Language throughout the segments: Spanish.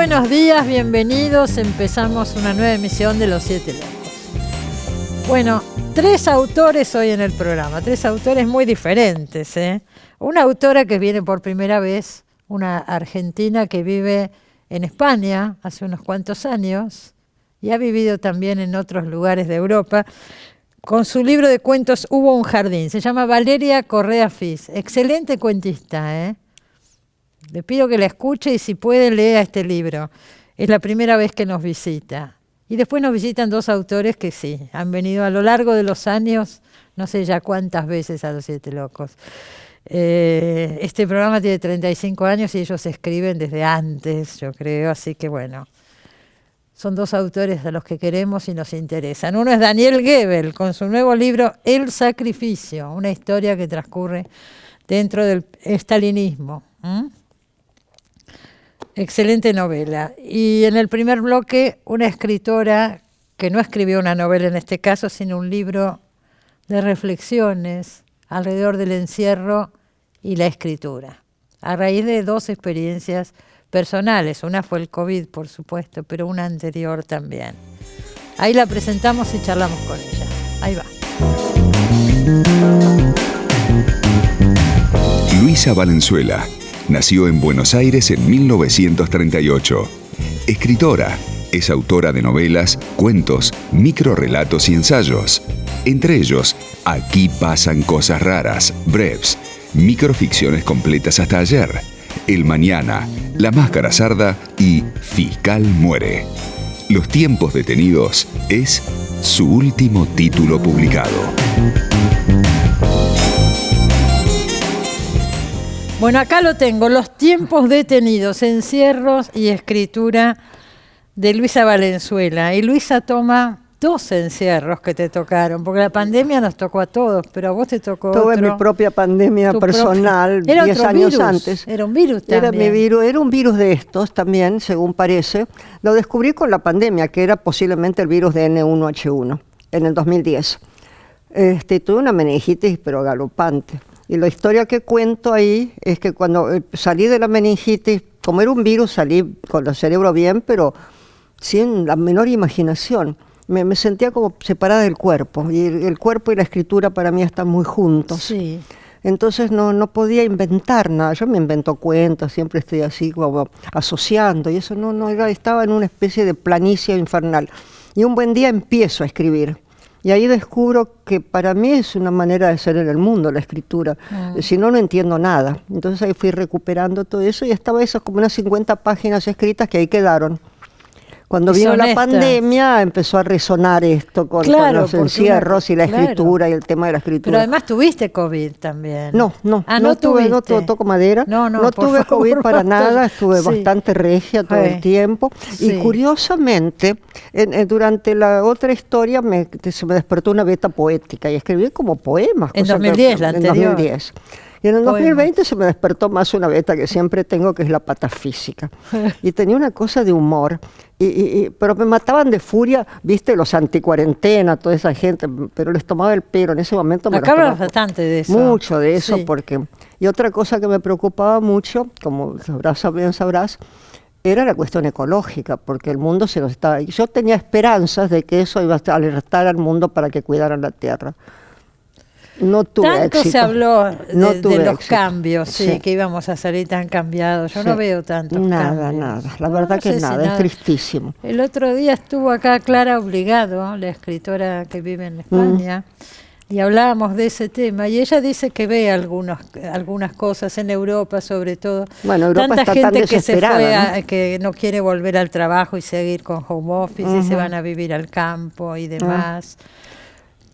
buenos días, bienvenidos. Empezamos una nueva emisión de Los Siete Locos. Bueno, 3 autores hoy en el programa, 3 autores muy diferentes, ¿eh? Una autora que viene por primera vez, una argentina que vive en España hace unos cuantos años y ha vivido también en otros lugares de Europa, con su libro de cuentos Hubo un jardín. Se llama Valeria Correa Fis. Excelente cuentista, ¿eh? Le pido que la escuche y si puede lea este libro. Es la primera vez que nos visita. Y después nos visitan 2 autores que sí, han venido a lo largo de los años, no sé ya cuántas veces a Los Siete Locos. Este programa tiene 35 años y ellos escriben desde antes, yo creo, así que bueno. Son 2 autores a los que queremos y nos interesan. Uno es Daniel Goebel, con su nuevo libro El sacrificio, una historia que transcurre dentro del estalinismo. Excelente novela. Y en el primer bloque, una escritora que no escribió una novela en este caso, sino un libro de reflexiones alrededor del encierro y la escritura, a raíz de 2 experiencias personales. Una fue el COVID, por supuesto, pero una anterior también. Ahí la presentamos y charlamos con ella. Ahí va. Luisa Valenzuela nació en Buenos Aires en 1938. Escritora, es autora de novelas, cuentos, microrrelatos y ensayos. Entre ellos, Aquí pasan cosas raras, breves, microficciones completas hasta ayer, El mañana, La máscara sarda y Fiscal muere. Los tiempos detenidos es su último título publicado. Bueno, acá lo tengo, Los tiempos detenidos, encierros y escritura de Luisa Valenzuela. Y Luisa toma 2 encierros que te tocaron, porque la pandemia nos tocó a todos, pero a vos te tocó Tuve otro. mi propia pandemia personal, 10 años virus, antes. Era un virus también. Era mi virus, era un virus de estos también, según parece. Lo descubrí con la pandemia, que era posiblemente el virus de N1H1, en el 2010. Tuve una meningitis, pero galopante. Y la historia que cuento ahí es que cuando salí de la meningitis, como era un virus, salí con el cerebro bien, pero sin la menor imaginación. Me sentía como separada del cuerpo, y el cuerpo y la escritura para mí están muy juntos. Sí. Entonces no podía inventar nada. Yo me invento cuentos, siempre estoy así como asociando, y eso estaba en una especie de planicie infernal. Y un buen día empiezo a escribir. Y ahí descubro que para mí es una manera de ser en el mundo, la escritura. Si no, no entiendo nada. Entonces ahí fui recuperando todo eso y estaba esas como unas 50 páginas escritas que ahí quedaron. Cuando vino la pandemia empezó a resonar esto con los encierros y la escritura y el tema de la escritura. Pero además tuviste COVID también. No tuve, no toco madera. No tuve COVID para nada, estuve bastante regia todo el tiempo. Sí. Y curiosamente, durante la otra historia se me despertó una beta poética y escribí como poemas. En 2010, la anterior. En 2010. Y en el 2020 se me despertó más una beta que siempre tengo, que es la patafísica. Y tenía una cosa de humor, pero me mataban de furia, viste, los anticuarentena, toda esa gente, pero les tomaba el pelo. En ese momento me acá hablas bastante de eso. Mucho de eso, sí. Porque... Y otra cosa que me preocupaba mucho, como bien sabrás, era la cuestión ecológica, porque el mundo se nos estaba... Yo tenía esperanzas de que eso iba a alertar al mundo para que cuidaran la tierra. No tuve tanto éxito. Se habló de los éxito. cambios, sí, que íbamos a salir tan cambiados. Yo no veo tantos cambios. Nada. La verdad que nada, es tristísimo. El otro día estuvo acá Clara Obligado, la escritora que vive en España, y hablábamos de ese tema. Y ella dice que ve algunas cosas en Europa, sobre todo. Bueno, Europa tanta está gente tan que se fue, ¿no? Que no quiere volver al trabajo y seguir con home office y se van a vivir al campo y demás.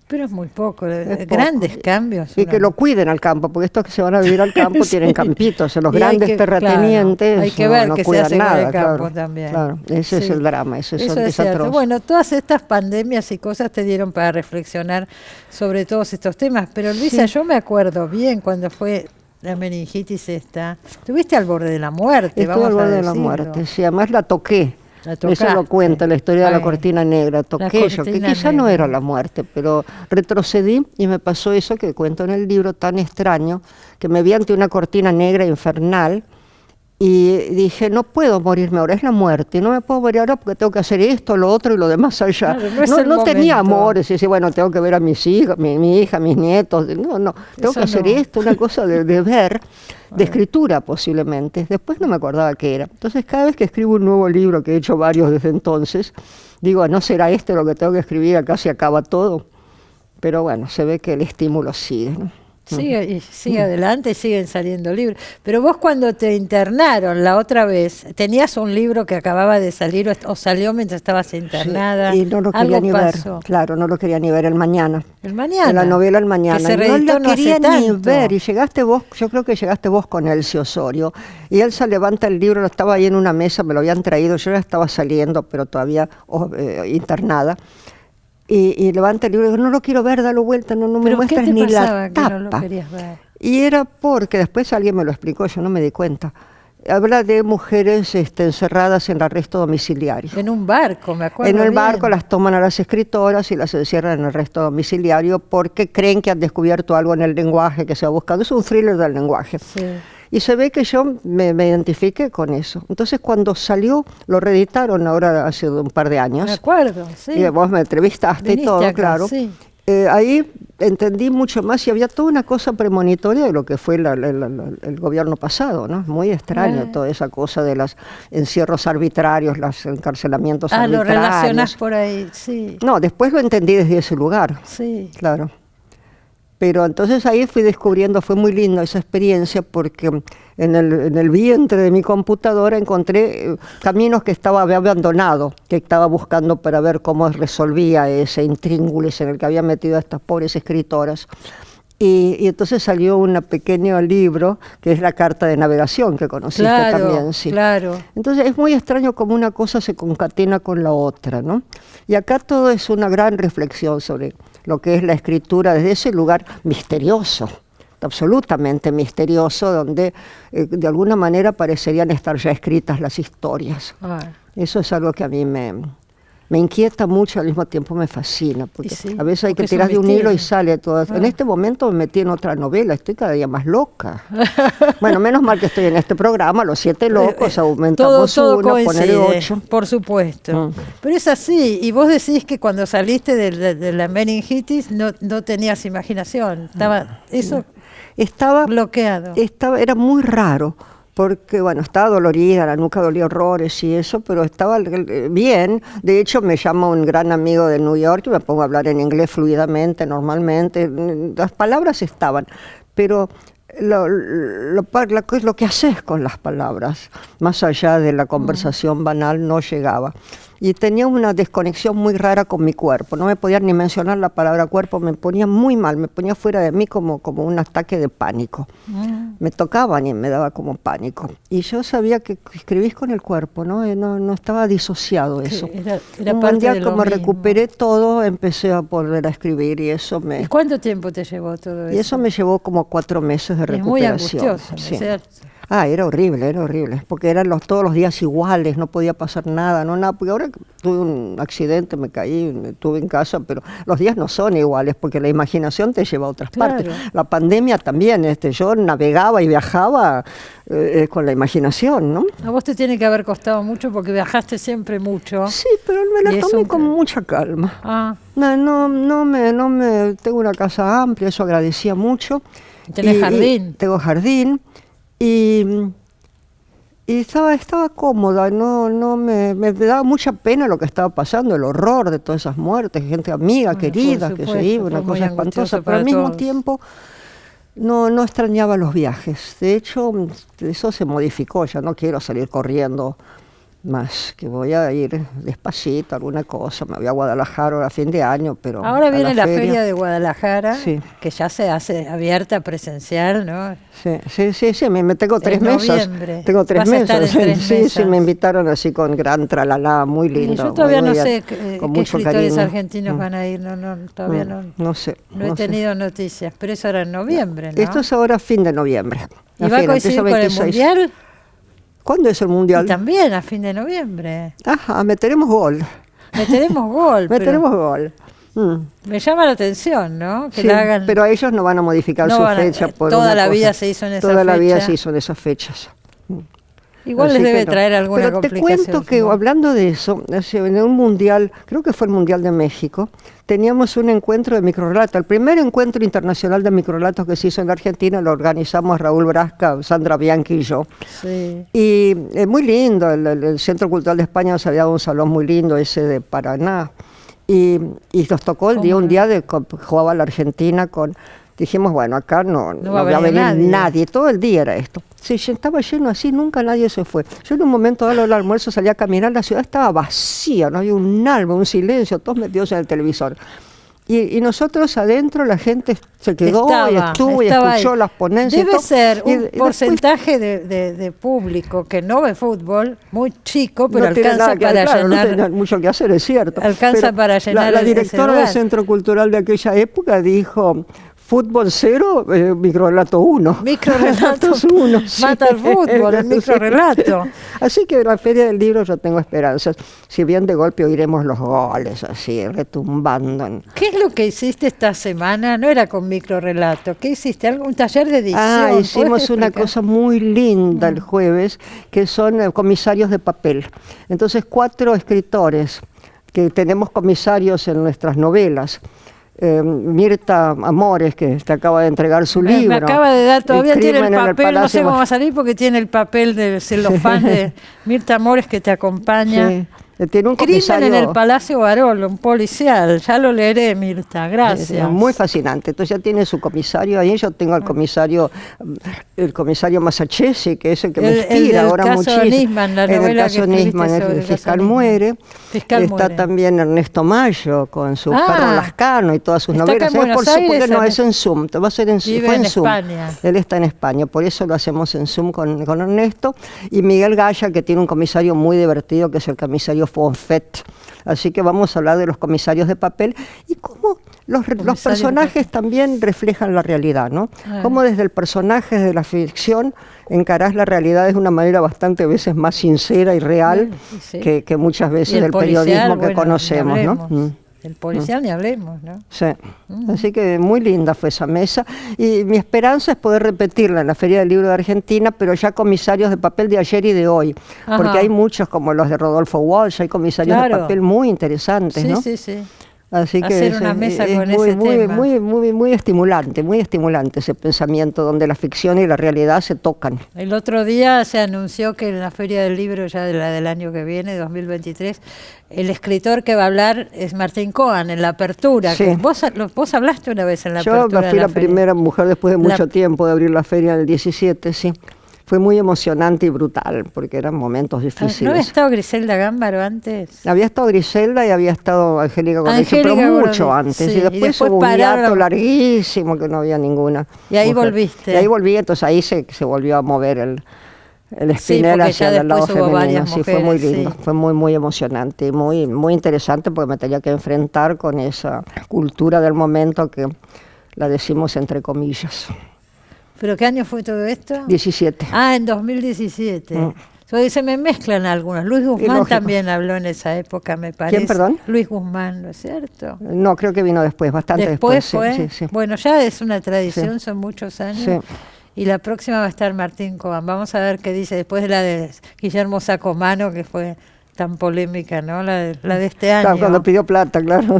Pero es muy poco, grandes cambios. Y que lo cuiden al campo, porque estos que se van a vivir al campo tienen campitos, los grandes terratenientes hay que ver qué se hace nada, con el campo también. Claro, ese es el drama, eso es atroz. Bueno, todas estas pandemias y cosas te dieron para reflexionar sobre todos estos temas, pero Luisa, yo me acuerdo bien cuando fue la meningitis esta, estuviste al borde de la muerte. Estuve al borde de la muerte, sí, además la toqué. Eso lo cuenta la historia de la cortina negra. Toqué yo, que quizá no era la muerte, pero retrocedí y me pasó eso que cuento en el libro tan extraño, que me vi ante una cortina negra infernal Y dije, no puedo morirme ahora, es la muerte, no me puedo morir ahora porque tengo que hacer esto, lo otro y lo demás allá. Claro, no tenía amores, y decía, bueno, tengo que ver a mis hijas, mi hija, mis nietos, no, tengo que hacer esto, una cosa de ver, de escritura posiblemente. Después no me acordaba qué era. Entonces cada vez que escribo un nuevo libro, que he hecho varios desde entonces, digo, ¿no será este lo que tengo que escribir? Acá se acaba todo. Pero bueno, se ve que el estímulo sigue, ¿no? Sigue adelante y siguen saliendo libros. Pero vos cuando te internaron la otra vez, ¿tenías un libro que acababa de salir o salió mientras estabas internada? Sí, y no lo quería ni pasó. ver, claro, no lo quería ni ver, El Mañana. El Mañana. La novela El Mañana. Que se reeditó no la quería no hace ni tanto. ver, y llegaste vos, yo creo que llegaste vos con Elsie Osorio, y Elsa levanta el libro, lo estaba ahí en una mesa, me lo habían traído, yo ya estaba saliendo, pero todavía internada. Y levanta el libro y digo, no lo quiero ver, dalo vuelta, no me muestras ni la tapa. Que no lo querías ver? Y era porque, después alguien me lo explicó, yo no me di cuenta. Habla de mujeres encerradas en arresto domiciliario. En un barco, me acuerdo. En el bien. barco las toman a las escritoras y las encierran en arresto domiciliario porque creen que han descubierto algo en el lenguaje que se va buscando. Es un thriller del lenguaje. Sí. Y se ve que yo me identifiqué con eso. Entonces cuando salió, lo reeditaron ahora hace un par de años. Me acuerdo, sí. Y vos me entrevistaste Viniste y todo, acá, claro. sí. Ahí entendí mucho más y había toda una cosa premonitoria de lo que fue el gobierno pasado, ¿no? Muy extraño toda esa cosa de los encierros arbitrarios, los encarcelamientos arbitrarios. Lo relacionás por ahí, sí. No, después lo entendí desde ese lugar. Sí. Claro. Pero entonces ahí fui descubriendo, fue muy linda esa experiencia porque en el vientre de mi computadora encontré caminos que había abandonado, que estaba buscando para ver cómo resolvía ese intríngulis en el que había metido a estas pobres escritoras. Y entonces salió un pequeño libro que es la carta de navegación que conociste también. Sí. Claro. Entonces es muy extraño cómo una cosa se concatena con la otra, ¿no? Y acá todo es una gran reflexión sobre lo que es la escritura desde ese lugar misterioso, absolutamente misterioso, donde de alguna manera parecerían estar ya escritas las historias. Eso es algo que a mí me inquieta mucho, al mismo tiempo me fascina, porque a veces hay que tirar de un hilo y sale todo. En este momento me metí en otra novela, estoy cada día más loca. Bueno, menos mal que estoy en este programa, Los Siete Locos, aumentamos todo uno, poner 8. Por supuesto. Pero es así, y vos decís que cuando saliste de la meningitis no tenías imaginación, estaba bloqueado. Era muy raro. Porque, bueno, estaba dolorida, la nuca dolía horrores y eso, pero estaba bien. De hecho, me llama un gran amigo de New York y me pongo a hablar en inglés fluidamente, normalmente. Las palabras estaban, pero lo que haces con las palabras, más allá de la conversación banal, no llegaba. Y tenía una desconexión muy rara con mi cuerpo. No me podía ni mencionar la palabra cuerpo, me ponía muy mal, me ponía fuera de mí como un ataque de pánico. Me tocaban y me daba como pánico. Y yo sabía que escribís con el cuerpo, ¿no? No estaba disociado eso. Era un buen día, como recuperé todo, empecé a volver a escribir y eso me... ¿Y cuánto tiempo te llevó todo eso? Y eso me llevó como 4 meses de recuperación. Muy angustioso, sí. ¿cierto? Era horrible, porque eran todos los días iguales, no podía pasar nada, porque ahora tuve un accidente, me caí, me estuve en casa, pero los días no son iguales, porque la imaginación te lleva a otras partes. La pandemia también, yo navegaba y viajaba con la imaginación, ¿no? A vos te tiene que haber costado mucho porque viajaste siempre mucho. Sí, pero me la tomé con mucha calma. Tengo una casa amplia, eso agradecía mucho. ¿Tenés jardín? Tengo jardín. Y estaba cómoda, me daba mucha pena lo que estaba pasando, el horror de todas esas muertes, gente amiga, querida, que se iba, una cosa espantosa, pero al mismo tiempo no extrañaba los viajes. De hecho, eso se modificó, ya no quiero salir corriendo más, que voy a ir despacito, alguna cosa, me voy a Guadalajara a fin de año, pero... Ahora viene la feria de Guadalajara, sí, que ya se hace abierta, presencial, ¿no? Sí, me tengo 3 mesas. Tengo 3 mesas. Sí, me invitaron así con gran tralalá, muy lindo. Yo todavía no sé qué escritores argentinos van a ir, todavía no sé. No he tenido noticias, pero eso era en noviembre, ¿no? Esto es ahora fin de noviembre. ¿Y va a coincidir con el Mundial? ¿Cuándo es el Mundial? Y también a fin de noviembre. Ajá, meteremos gol. Meteremos gol. Me llama la atención, ¿no? Que la hagan... pero ellos no van a modificar su fecha. Toda la vida se hizo en esas fechas. Toda la vida se hizo en esas fechas. Igual Así les debe que no. traer alguna Pero te complicación. cuento que, hablando de eso, en un mundial, creo que fue el Mundial de México, teníamos un encuentro de microrelatos. El primer encuentro internacional de microrelatos que se hizo en la Argentina lo organizamos Raúl Brasca, Sandra Bianchi y yo. Sí. Y muy lindo, el Centro Cultural de España nos había dado un salón muy lindo, ese de Paraná. Y nos tocó un día de jugaba la Argentina con... Dijimos, bueno, acá no va a venir nadie, todo el día era esto. Sí, estaba lleno así, nunca nadie se fue. Yo en un momento dado al almuerzo salí a caminar, la ciudad estaba vacía, no había un alma, un silencio, todos metidos en el televisor. Y nosotros adentro, la gente se quedó y estuvo y escuchó las ponencias. Debe ser un y porcentaje de público que no ve fútbol muy chico, pero no tiene alcanza nada que para ver, claro, llenar. no tiene mucho que hacer, es cierto. Alcanza Pero para llenar la ese directora lugar. del Centro Cultural de aquella época dijo... Fútbol 0, microrelato 1. Microrelatos 1. Mata el fútbol, el microrelato. Así que en la Feria del Libro yo tengo esperanzas. Si bien de golpe oiremos los goles así, retumbando. ¿Qué es lo que hiciste esta semana? No era con microrelato. ¿Qué hiciste? ¿Algún taller de edición? Hicimos una cosa muy linda el jueves, que son comisarios de papel. Entonces 4 escritores, que tenemos comisarios en nuestras novelas. Mirta Amores, que te acaba de entregar su libro. Me acaba de dar, todavía tiene el papel, no sé cómo Palacio. va a salir porque tiene el papel de celofán de Mirta Amores que te acompaña. Sí. Tiene un Crimen comisario en el Palacio Barolo, un policial. Ya lo leeré, Mirta, gracias. muy fascinante. Entonces ya tiene su comisario ahí. Yo tengo el comisario Masachesi, que es el que me inspira ahora muchísimo. Nisman, la en el novela caso que Nisman, escribiste el sobre fiscal Nisman. muere. Fiscal Está muere. también Ernesto Mayo con su perro Lascano y todas sus Está novelas. acá en Buenos Por supuesto Aires, no es en Zoom, va a ser en Vive fue en Zoom. España. Él está en España, por eso lo hacemos en Zoom con Ernesto. Y Miguel Gaya, que tiene un comisario muy divertido, que es el comisario Fonfet. Así que vamos a hablar de los comisarios de papel y cómo los personajes también reflejan la realidad, ¿no? Cómo desde el personaje de la ficción encarás la realidad de una manera bastante veces más sincera y real que muchas veces del periodismo que conocemos, ¿no? El policial ni hablemos, ¿no? Sí, así que muy linda fue esa mesa y mi esperanza es poder repetirla en la Feria del Libro de Argentina, pero ya comisarios de papel de ayer y de hoy, porque hay muchos como los de Rodolfo Walsh, hay comisarios de papel muy interesantes, ¿no? Sí, sí. Así que hacer una mesa con ese tema. muy estimulante ese pensamiento donde la ficción y la realidad se tocan. El otro día se anunció que en la Feria del Libro ya de la del año que viene, 2023, el escritor que va a hablar es Martín Cohen en la apertura. Sí. Vos hablaste una vez en la Yo apertura. Yo fui la primera mujer después de mucho tiempo de abrir la feria del 17, sí. Fue muy emocionante y brutal, porque eran momentos difíciles. ¿No había estado Griselda Gámbaro antes? Había estado Griselda y había estado Angélica Goretti, pero mucho antes. Sí, y después hubo un hiato larguísimo que no había ninguna. Y ahí mujer. volviste. Y ahí volví, entonces ahí se volvió a mover el espinel hacia el lado femenino. Sí, fue muy lindo, fue muy emocionante y muy interesante porque me tenía que enfrentar con esa cultura del momento que la decimos entre comillas. ¿Pero qué año fue todo esto? 17. Ah, en 2017. Se me mezclan algunos. Luis Guzmán también habló en esa época, me parece. ¿Quién, perdón? Luis Guzmán, ¿no es cierto? No, creo que vino después, bastante después. ¿Fue? Sí. Bueno, ya es una tradición, son muchos años. Sí. Y la próxima va a estar Martín Cohen. Vamos a ver qué dice después de la de Guillermo Sacomano, que fue tan polémica, ¿no? La de este año. Claro, cuando pidió plata, claro.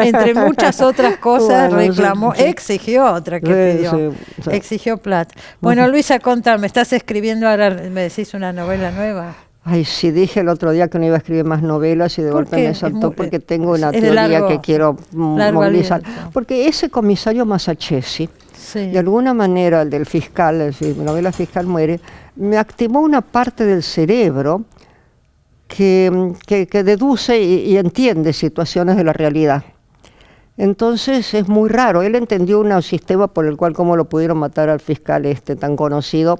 Entre muchas otras cosas, bueno, reclamó, exigió otra que pidió. Exigió plata. Bueno, Luisa, contame, ¿estás escribiendo ahora, me decís, una novela nueva? Ay, sí, dije el otro día que no iba a escribir más novelas y de golpe me saltó porque tengo una teoría que quiero movilizar. Porque ese comisario Masachesi, de alguna manera, el del fiscal, mi novela Fiscal muere, me activó una parte del cerebro que deduce y entiende situaciones de la realidad. Entonces es muy raro. Él entendió un sistema por el cual cómo lo pudieron matar al fiscal tan conocido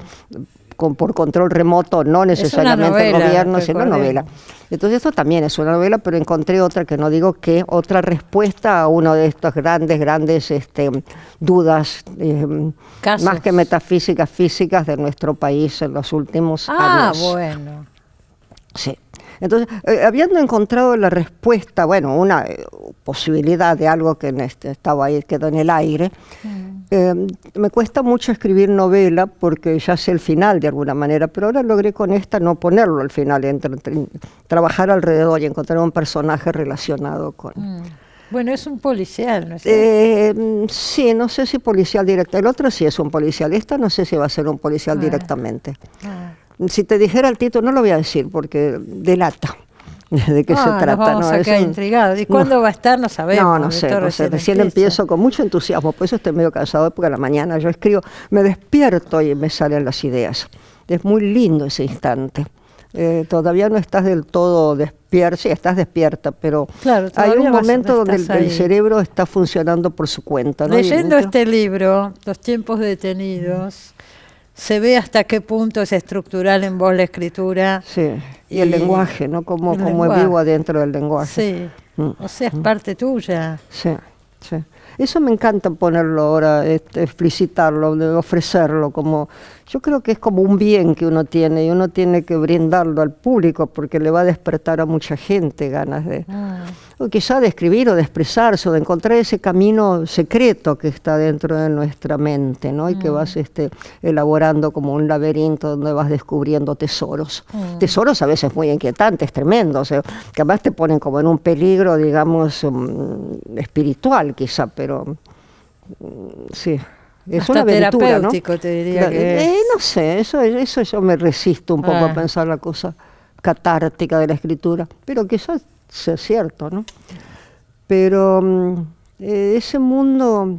por control remoto, no necesariamente el gobierno, sino novela. Entonces esto también es una novela, pero encontré otra que no digo qué, otra respuesta a uno de estos grandes dudas, más que metafísicas, físicas de nuestro país en los últimos años. Ah, bueno. Sí. Entonces, habiendo encontrado la respuesta, bueno, una posibilidad de algo que estaba ahí, quedó en el aire, Me cuesta mucho escribir novela porque ya sé el final de alguna manera, pero ahora logré con esta no ponerlo al final, trabajar alrededor y encontrar un personaje relacionado con... Bueno, es un policial, ¿no es cierto? Sí, no sé si policial directo. El otro sí es un policial. Esta no sé si va a ser un policial directamente. Si te dijera el título, no lo voy a decir porque delata de qué se trata. Nos vamos a quedar intrigados. ¿Y cuándo va a estar? No sabemos. No sé. Recién empiezo con mucho entusiasmo. Por eso estoy medio cansado porque a la mañana yo escribo, me despierto y me salen las ideas. Es muy lindo ese instante. Todavía no estás del todo despierta, sí, estás despierta, pero claro, hay un momento donde el cerebro está funcionando por su cuenta, ¿no? Leyendo este libro, Los tiempos detenidos, se ve hasta qué punto es estructural en vos la escritura. Sí, y el lenguaje, ¿no? Cómo vivo adentro del lenguaje. Sí, o sea, es parte tuya. Sí. Eso me encanta ponerlo ahora, explicitarlo, ofrecerlo, como yo creo que es como un bien que uno tiene y uno tiene que brindarlo al público porque le va a despertar a mucha gente ganas de, o quizá de escribir o de expresarse o de encontrar ese camino secreto que está dentro de nuestra mente, ¿no? Y que vas elaborando como un laberinto donde vas descubriendo tesoros. Tesoros a veces muy inquietantes, tremendos, que además te ponen como en un peligro, digamos, espiritual quizá, pero sí. Es hasta una aventura, terapéutico, ¿no? Te diría que no sé, eso yo me resisto un poco a pensar la cosa catártica de la escritura, pero quizás sea cierto, ¿no? Pero ese mundo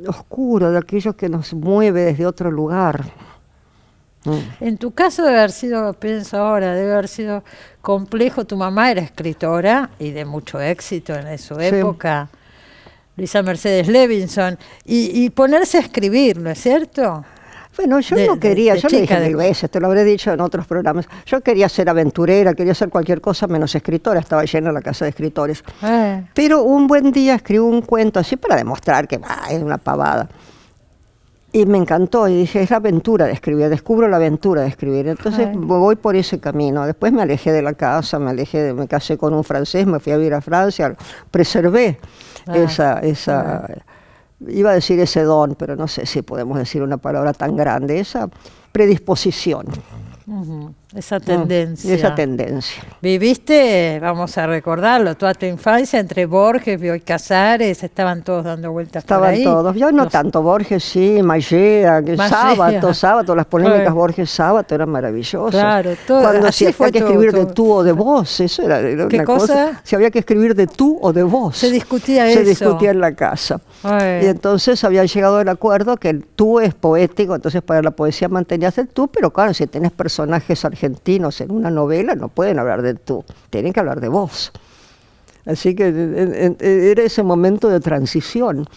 oscuro de aquellos que nos mueve desde otro lugar. En tu caso debe haber sido, pienso ahora, debe haber sido complejo. Tu mamá era escritora y de mucho éxito en su época. Luisa Mercedes Levinson, y ponerse a escribir, ¿no es cierto? Bueno, yo no quería, yo lo dije mil veces, te lo habré dicho en otros programas, yo quería ser aventurera, quería ser cualquier cosa menos escritora, estaba llena la casa de escritores. Pero un buen día escribí un cuento así para demostrar que es una pavada. Y me encantó, y dije, es la aventura de escribir, descubro la aventura de escribir. Entonces voy por ese camino. Después me alejé de la casa, me casé con un francés, me fui a vivir a Francia, preservé esa iba a decir ese don, pero no sé si podemos decir una palabra tan grande, esa predisposición. Esa tendencia. Esa tendencia. Viviste, vamos a recordarlo, toda tu infancia entre Borges, Bioy Casares, estaban todos dando vueltas por ahí. Estaban todos, yo no tanto, Borges sí, Mallea, Sábato, las polémicas Borges Sábato eran maravillosas. Claro, todo. Cuando si había que escribir de tú o de vos, eso era una cosa. Si había que escribir de tú o de vos. Se discutía eso. Se discutía en la casa. Y entonces habían llegado al acuerdo que el tú es poético, entonces para la poesía mantenías el tú, pero claro, si tenés personajes argentinos en una novela no pueden hablar de tú, tienen que hablar de vos. Así que era ese momento de transición.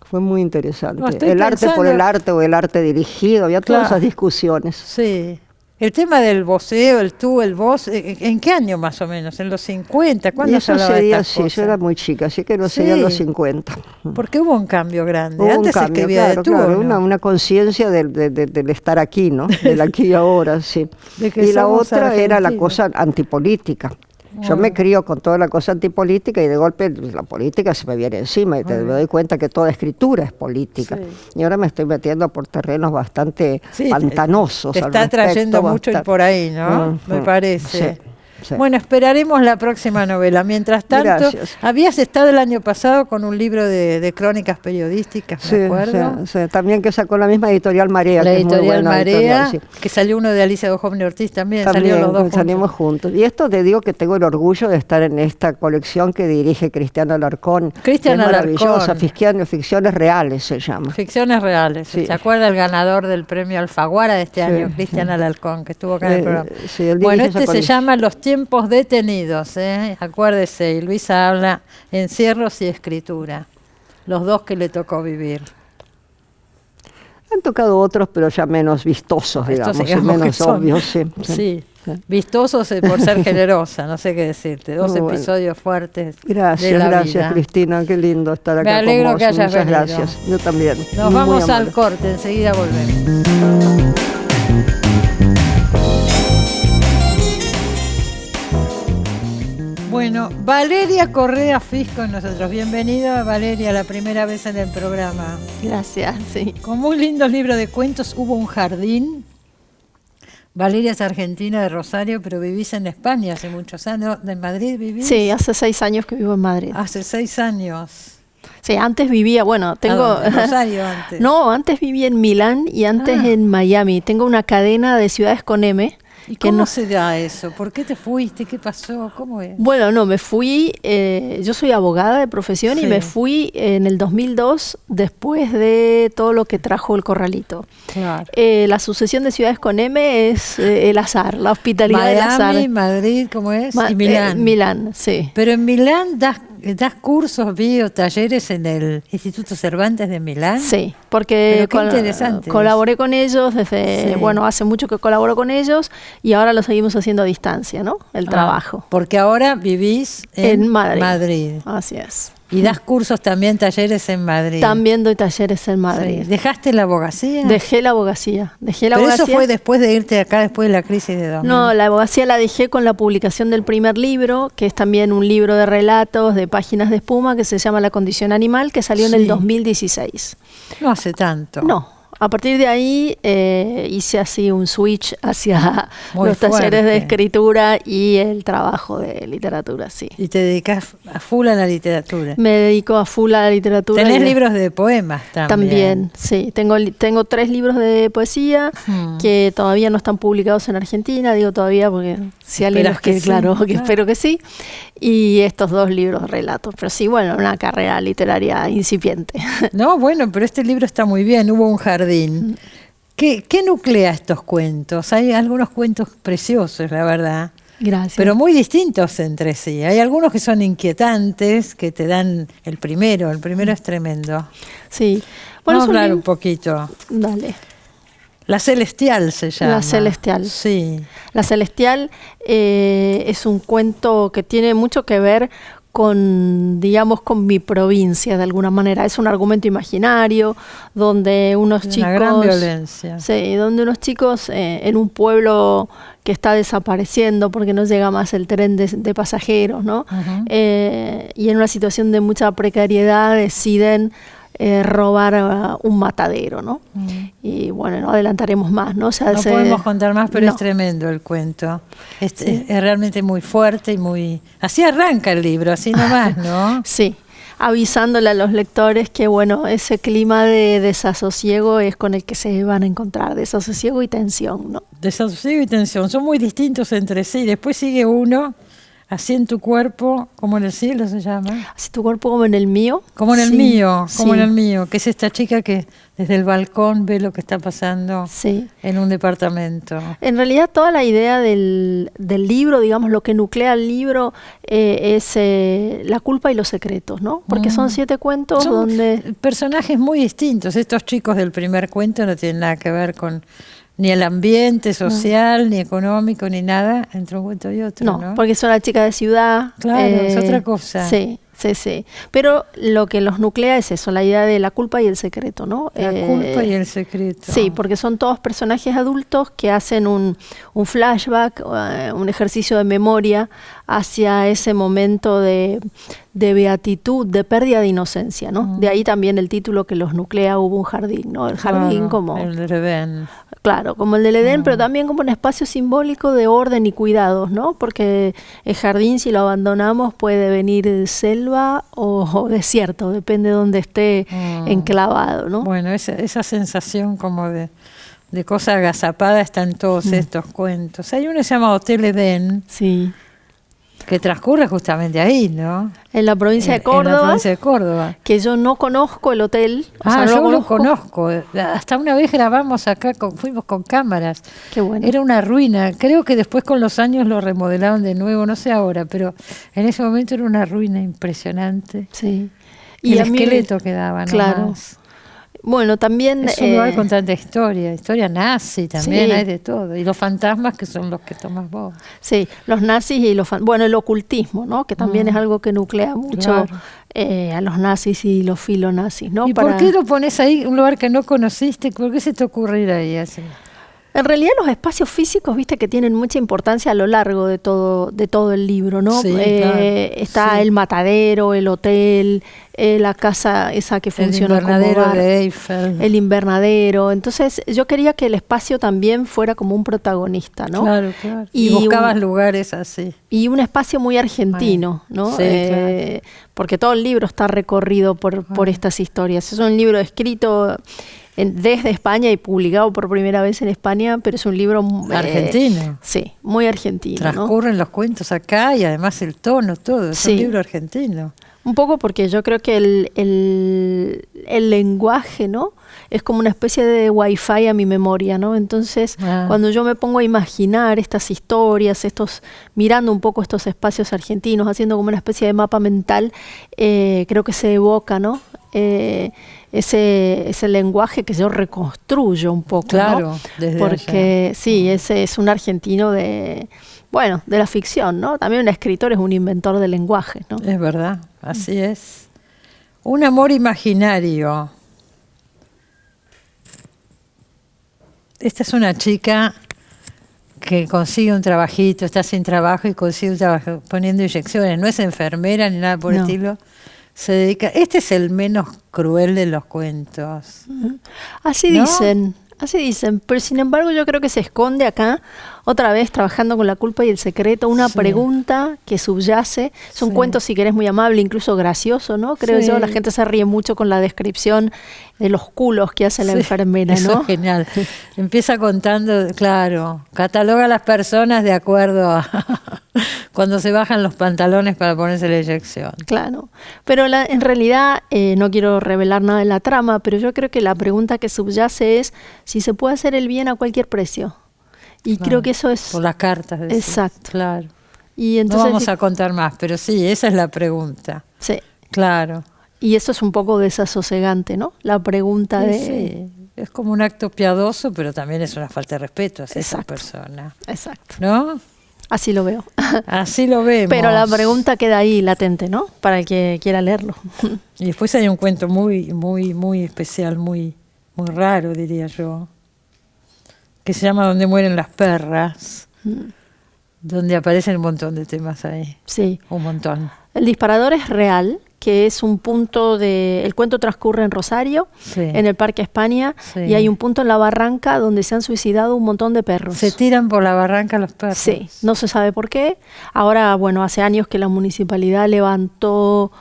Fue muy interesante. El arte por el arte o el arte dirigido, había todas esas discusiones. Sí. El tema del voceo, el tú, el vos, ¿en qué año más o menos? ¿En los 50? ¿Cuándo se hablaba de estas cosas? Yo era muy chica, así que no sería en los 50. Porque hubo un cambio grande. Antes se escribía de tú, ¿no? Una conciencia del estar aquí, ¿no? Del aquí y ahora, sí. Y la otra era la cosa antipolítica. Yo me crío con toda la cosa antipolítica y de golpe la política se me viene encima y me doy cuenta que toda escritura es política. Y ahora me estoy metiendo por terrenos bastante pantanosos. Te está trayendo mucho y por ahí, ¿no? Me parece. Sí. Bueno, esperaremos la próxima novela. Mientras tanto, habías estado el año pasado con un libro de crónicas periodísticas, ¿me acuerdo? Sí, también que sacó la misma editorial Marea. La que editorial es muy buena, Marea, que salió uno de Alicia Dujovne Ortiz también salieron los dos salimos juntos. Y esto te digo que tengo el orgullo de estar en esta colección que dirige Cristiano Alarcón. Cristiano Alarcón. Maravillosa, Ficciones Reales se llama. Ficciones Reales. ¿Se acuerda el ganador del premio Alfaguara de este año, Cristiano Alarcón, que estuvo acá en el programa? Bueno, este se llama Los tiempos detenidos, acuérdese, y Luisa habla encierros y escritura, los dos que le tocó vivir. Han tocado otros, pero ya menos vistosos, digamos menos obvios. Sí. Vistosos por ser generosa, no sé qué decirte. Dos episodios fuertes. Gracias, Cristina, qué lindo estar acá. Me alegro con vos. Que hayas Muchas venido. Gracias, yo también. Nos vamos al corte, enseguida volvemos. Bueno, Valeria Correa Fis con nosotros. Bienvenida, Valeria, la primera vez en el programa. Gracias, sí. Con muy lindos libros de cuentos. Hubo un jardín. Valeria es argentina, de Rosario, pero vivís en España hace muchos años. ¿En Madrid vivís? Sí, hace 6 años que vivo en Madrid. Hace 6 años. Sí, antes vivía, bueno, tengo... ¿En Rosario antes? No, antes vivía en Milán y antes en Miami. Tengo una cadena de ciudades con M. ¿Y cómo se da eso? ¿Por qué te fuiste? ¿Qué pasó? ¿Cómo es? Bueno, no, me fui, yo soy abogada de profesión y me fui en el 2002 después de todo lo que trajo el corralito. Claro. La sucesión de ciudades con M es el azar, la hospitalidad del azar. Miami, Madrid, ¿cómo es? Y Milán. Milán, sí. Pero en Milán das cursos, talleres en el Instituto Cervantes de Milán. Sí, porque colaboré con ellos desde, bueno, hace mucho que colaboro con ellos y ahora lo seguimos haciendo a distancia, ¿no? El trabajo. Porque ahora vivís en Madrid. Así es. Y das cursos también, talleres en Madrid. También doy talleres en Madrid. Sí. ¿Dejaste la abogacía? Dejé la abogacía. Pero eso fue después de irte acá, después de la crisis de 2000. No, la abogacía la dejé con la publicación del primer libro, que es también un libro de relatos de páginas de espuma, que se llama La condición animal, que salió en el 2016. No hace tanto. No. A partir de ahí hice así un switch hacia los talleres de escritura y el trabajo de literatura, sí. ¿Y te dedicas a full a la literatura? Me dedico a full a la literatura. ¿Tenés libros de poemas también? También, sí. Tengo 3 libros de poesía que todavía no están publicados en Argentina. Digo todavía porque si alguien los quiere, claro, que espero que sí. Y estos 2 libros de relatos. Pero sí, bueno, una carrera literaria incipiente. No, bueno, pero este libro está muy bien. Hubo un jardín. ¿Qué nuclea estos cuentos? Hay algunos cuentos preciosos, la verdad. Gracias. Pero muy distintos entre sí. Hay algunos que son inquietantes, que te dan el primero es tremendo. Sí. Bueno, vamos a hablar un poquito. Dale. La Celestial se llama. La Celestial. Sí. La Celestial es un cuento que tiene mucho que ver con, digamos, con mi provincia de alguna manera. Es un argumento imaginario donde unos chicos... Una gran violencia. Sí, donde unos chicos en un pueblo que está desapareciendo porque no llega más el tren de pasajeros, ¿no? Y en una situación de mucha precariedad deciden robar un matadero, ¿no? Y bueno, no adelantaremos más, ¿no? O sea, no podemos contar más, pero es tremendo el cuento. Es realmente muy fuerte y muy... Así arranca el libro, así nomás, ¿no? Sí, avisándole a los lectores que, bueno, ese clima de desasosiego es con el que se van a encontrar, desasosiego y tensión, ¿no? Desasosiego y tensión, son muy distintos entre sí. Después sigue uno... Así en tu cuerpo, como en el cielo se llama. Así tu cuerpo como en el mío. Como en el mío, como en el mío, que es esta chica que desde el balcón ve lo que está pasando en un departamento. En realidad toda la idea del libro, digamos, lo que nuclea el libro es la culpa y los secretos, ¿no? Porque son 7 cuentos donde... Personajes muy distintos. Estos chicos del primer cuento no tienen nada que ver con... Ni el ambiente social, ni económico, ni nada, entre un cuento y otro, ¿no? Porque son la chica de ciudad. Claro, es otra cosa. Sí. Pero lo que los nuclea es eso, la idea de la culpa y el secreto, ¿no? La culpa y el secreto. Sí, porque son todos personajes adultos que hacen un flashback, un ejercicio de memoria hacia ese momento de beatitud, de pérdida de inocencia, ¿no? De ahí también el título que los nuclea, Hubo un jardín, ¿no? El jardín como... El del Edén. Claro, como el del Edén, pero también como un espacio simbólico de orden y cuidados, ¿no? Porque el jardín, si lo abandonamos, puede venir selva o desierto, depende de dónde esté enclavado, ¿no? Bueno, esa sensación como de cosa agazapada está en todos estos cuentos. Hay uno que se llama Hotel Edén. Sí. Que transcurre justamente ahí, ¿no? En la provincia de Córdoba. En la provincia de Córdoba. Que yo no conozco el hotel. Yo lo conozco. Hasta una vez grabamos acá, fuimos con cámaras. Qué bueno. Era una ruina. Creo que después con los años lo remodelaron de nuevo, no sé ahora, pero en ese momento era una ruina impresionante. Sí. Y el esqueleto quedaba, ¿no? Claro. Bueno, también... Es un lugar con tanta historia nazi también, hay de todo. Y los fantasmas que son los que tomas vos. Sí, los nazis y bueno, el ocultismo, ¿no? Que también es algo que nuclea mucho a los nazis y los filonazis, ¿no? ¿Y por qué lo pones ahí, un lugar que no conociste? ¿Por qué se te ocurre ir ahí así? En realidad los espacios físicos, viste, que tienen mucha importancia a lo largo de todo el libro, ¿no? Sí, claro. Está Sí. el matadero, el hotel, la casa esa que funciona el invernadero como bar, de Eiffel. el invernadero. Entonces yo quería que el espacio también fuera como un protagonista, ¿no? Claro, claro. Y Y buscabas lugares así. Y un espacio muy argentino, ¿no? Sí, claro. Porque todo el libro está recorrido por estas historias. Es un libro escrito desde España y publicado por primera vez en España, pero es un libro Argentino. Sí, muy argentino, ¿no? Transcurren los cuentos acá y además el tono, todo. Es Sí. un libro argentino. Un poco porque yo creo que el lenguaje, ¿no? Es como una especie de wifi a mi memoria, ¿no? Entonces, cuando yo me pongo a imaginar estas historias, mirando un poco estos espacios argentinos, haciendo como una especie de mapa mental, creo que se evoca, ¿no? Ese lenguaje que yo reconstruyo un poco, Claro, ¿no? desde Porque allá. sí, ese es un argentino de la ficción, ¿no? También un escritor es un inventor del lenguaje, ¿no? Es verdad, así es. Un amor imaginario. Esta es una chica que consigue un trabajito, está sin trabajo y consigue un trabajo poniendo inyecciones. No es enfermera ni nada por el No. estilo. Se dedica. Este es el menos cruel de los cuentos. Así ¿No? dicen, pero sin embargo yo creo que se esconde acá, otra vez trabajando con la culpa y el secreto, una Sí. pregunta que subyace. Es un Sí. cuento, si querés, muy amable, incluso gracioso, ¿no? Creo Sí. yo, la gente se ríe mucho con la descripción de los culos que hace la Sí, enfermera, eso ¿no? es genial. Empieza contando, claro, cataloga a las personas de acuerdo a cuando se bajan los pantalones para ponerse la inyección. Claro, pero en realidad no quiero revelar nada de la trama, pero yo creo que la pregunta que subyace es si se puede hacer el bien a cualquier precio. Y Claro, creo que eso es... por las cartas. decís. Exacto. Claro. Y No entonces, vamos a contar más, pero sí, esa es la pregunta. sí. Claro. Y eso es un poco desasosegante, ¿no? La pregunta Sí, de... sí. Es como un acto piadoso, pero también es una falta de respeto hacia esa Exacto. persona. Exacto. ¿No? Así lo veo. Así lo vemos. Pero la pregunta queda ahí latente, ¿no? Para el que quiera leerlo. Y después hay un cuento muy, muy, muy especial, muy, muy raro, diría yo, que se llama Donde mueren las perras, donde aparecen un montón de temas ahí. Sí. Un montón. El disparador es real, que es un punto de... El cuento transcurre en Rosario, Sí. en el Parque España, Sí. y hay un punto en la barranca donde se han suicidado un montón de perros. Se tiran por la barranca los perros. Sí, no se sabe por qué. Ahora, bueno, hace años que la municipalidad levantó,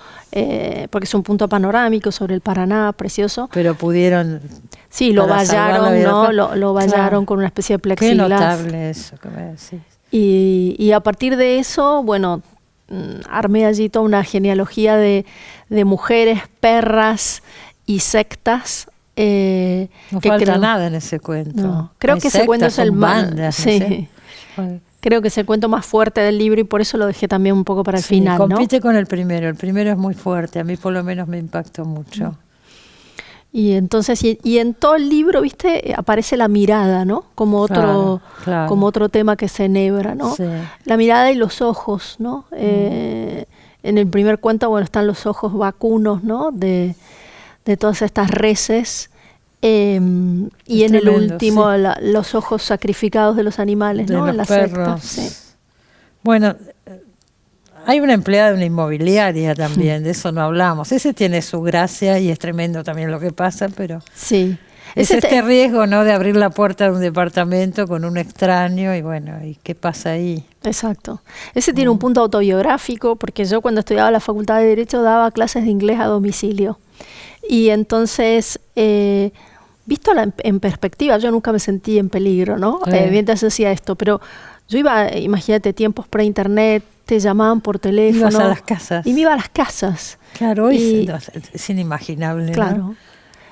porque es un punto panorámico sobre el Paraná, precioso. Pero pudieron... Sí, lo para salvar la vallaron, vida. ¿no? Lo vallaron Claro. con una especie de Qué plexiglas. notable eso que me decís. Y a partir de eso, bueno, armé allí toda una genealogía de mujeres, perras y sectas. No que falta creo- nada en ese cuento. No, creo Hay que ese cuento sectas, es el son más... bandas, no sí. sé. Bueno, Creo que es el cuento más fuerte del libro y por eso lo dejé también un poco para el sí, final, ¿no? compite con el primero. El primero es muy fuerte. A mí por lo menos me impactó mucho. Y entonces, y en todo el libro, viste, aparece la mirada, ¿no? Como otro, Claro. como otro tema que se enhebra, ¿no? Sí. La mirada y los ojos, ¿no? En el primer cuento, bueno, están los ojos vacunos, ¿no? De todas estas reses. Y en el tremendo, último, sí. los ojos sacrificados de los animales, De ¿no? los En la perros. secta, sí. Bueno, hay una empleada de una inmobiliaria también, de eso no hablamos. Ese tiene su gracia y es tremendo también lo que pasa, pero Sí. es Ese este riesgo, ¿no? De abrir la puerta de un departamento con un extraño y bueno, ¿y qué pasa ahí? Exacto. Ese tiene un punto autobiográfico porque yo cuando estudiaba en la Facultad de Derecho daba clases de inglés a domicilio. Y entonces, visto en perspectiva, yo nunca me sentí en peligro, ¿no? Sí. Mientras hacía esto, pero yo iba, imagínate, tiempos pre-internet, te llamaban por teléfono. Ibas a las casas. Y me iba a las casas. Claro, hoy Y- es inimaginable, ¿no? Claro.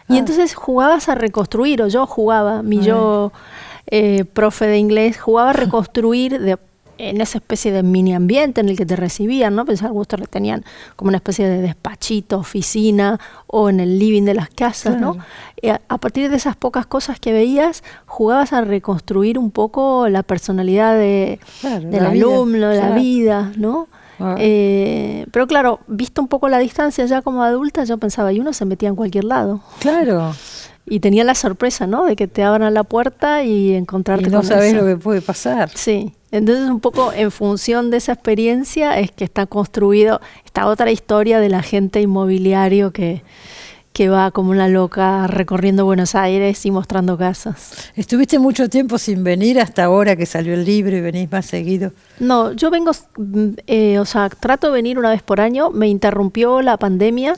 Y entonces jugabas a reconstruir, o yo jugaba, yo, profe de inglés, jugaba a reconstruir en esa especie de mini ambiente en el que te recibían, ¿no? Pues algunos tenían como una especie de despachito, oficina, o en el living de las casas, ¿no? A partir de esas pocas cosas que veías, jugabas a reconstruir un poco la personalidad Claro, del la vida, alumno, la claro. vida, ¿no? Ah. Pero claro, visto un poco la distancia ya como adulta, yo pensaba, y uno se metía en cualquier lado. Claro. y tenía la sorpresa, ¿no? De que te abran la puerta y encontrarte y no con sabes eso. lo que puede pasar. Sí, entonces un poco en función de esa experiencia es que está construido esta otra historia del agente inmobiliario que va como una loca recorriendo Buenos Aires y mostrando casas. ¿Estuviste mucho tiempo sin venir hasta ahora que salió el libro y venís más seguido? No, yo vengo, o sea, trato de venir una vez por año, me interrumpió la pandemia